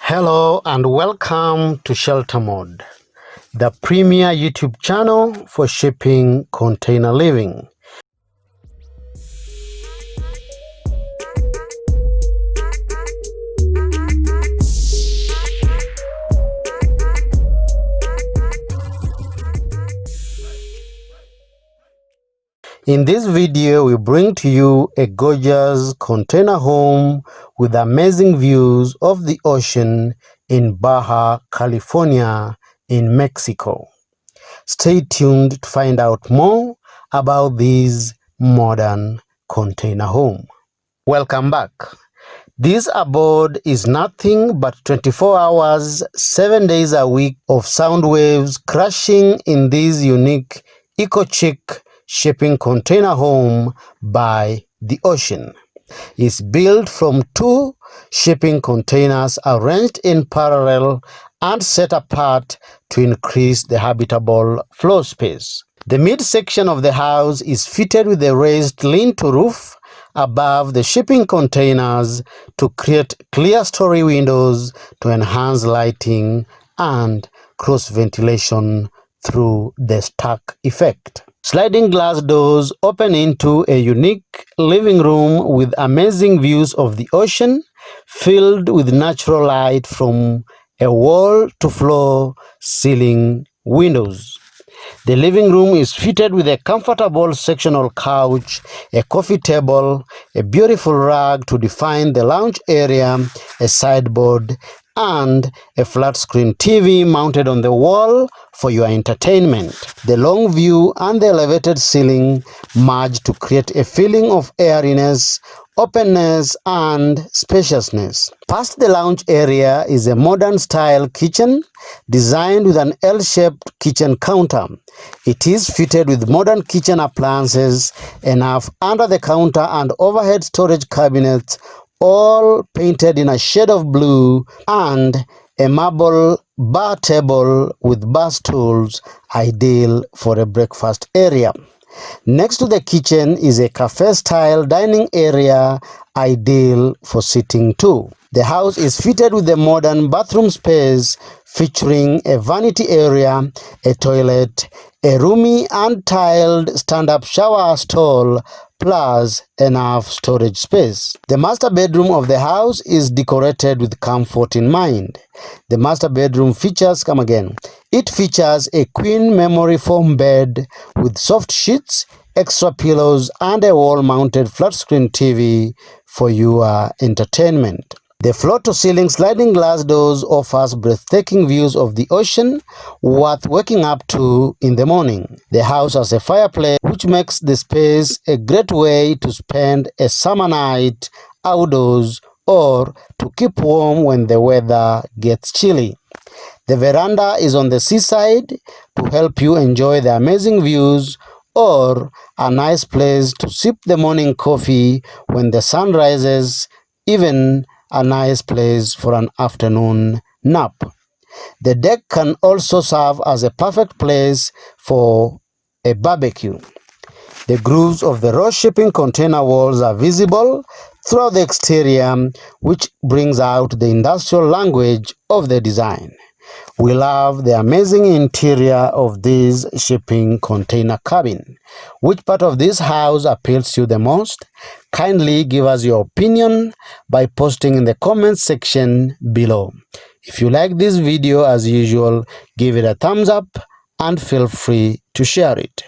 Hello and welcome to Shelter Mode, the premier YouTube channel for shipping container living. In this video, we bring to you a gorgeous container home with amazing views of the ocean in Baja California in Mexico. Stay tuned to find out more about this modern container home. Welcome back. This abode is nothing but 24 hours, 7 days a week of sound waves crashing in this unique Eco-Chic shipping container home by the ocean. It's built from 2 shipping containers arranged in parallel and set apart to increase the habitable floor space. The midsection of the house is fitted with a raised lean-to roof above the shipping containers to create clerestory windows to enhance lighting and cross ventilation through the stack effect. Sliding glass doors open into a unique living room with amazing views of the ocean, filled with natural light from a wall-to-floor ceiling windows. The living room is fitted with a comfortable sectional couch, a coffee table, a beautiful rug to define the lounge area, a sideboard, and a flat-screen TV mounted on the wall for your entertainment. The long view and the elevated ceiling merge to create a feeling of airiness, openness, and spaciousness. Past the lounge area is a modern-style kitchen designed with an L-shaped kitchen counter. It is fitted with modern kitchen appliances, enough under the counter and overhead storage cabinets, all painted in a shade of blue, and a marble bar table with bar stools, ideal for a breakfast area. Next to the kitchen is a cafe-style dining area, ideal for sitting too. The house is fitted with a modern bathroom space featuring a vanity area, a toilet, a roomy and tiled stand-up shower stall, plus enough storage space. The master bedroom of the house is decorated with comfort in mind. The master bedroom features, it features a queen memory foam bed with soft sheets, extra pillows, and a wall-mounted flat-screen TV for your entertainment. The floor-to-ceiling sliding glass doors offers breathtaking views of the ocean, worth waking up to in the morning. The house has a fireplace, which makes the space a great way to spend a summer night outdoors or to keep warm when the weather gets chilly. The veranda is on the seaside to help you enjoy the amazing views, or a nice place to sip the morning coffee when the sun rises, even a nice place for an afternoon nap. The deck can also serve as a perfect place for a barbecue. The grooves of the raw shipping container walls are visible throughout the exterior, which brings out the industrial language of the design. We love the amazing interior of this shipping container cabin. Which part of this house appeals to you the most? Kindly give us your opinion by posting in the comments section below. If you like this video, as usual, give it a thumbs up and feel free to share it.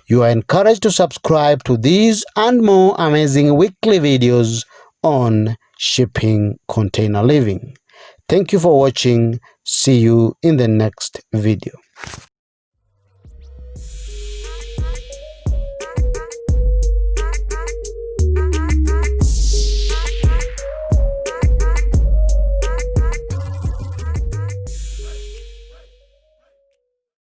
You are encouraged to subscribe to these and more amazing weekly videos on shipping container living. Thank you for watching. See you in the next video.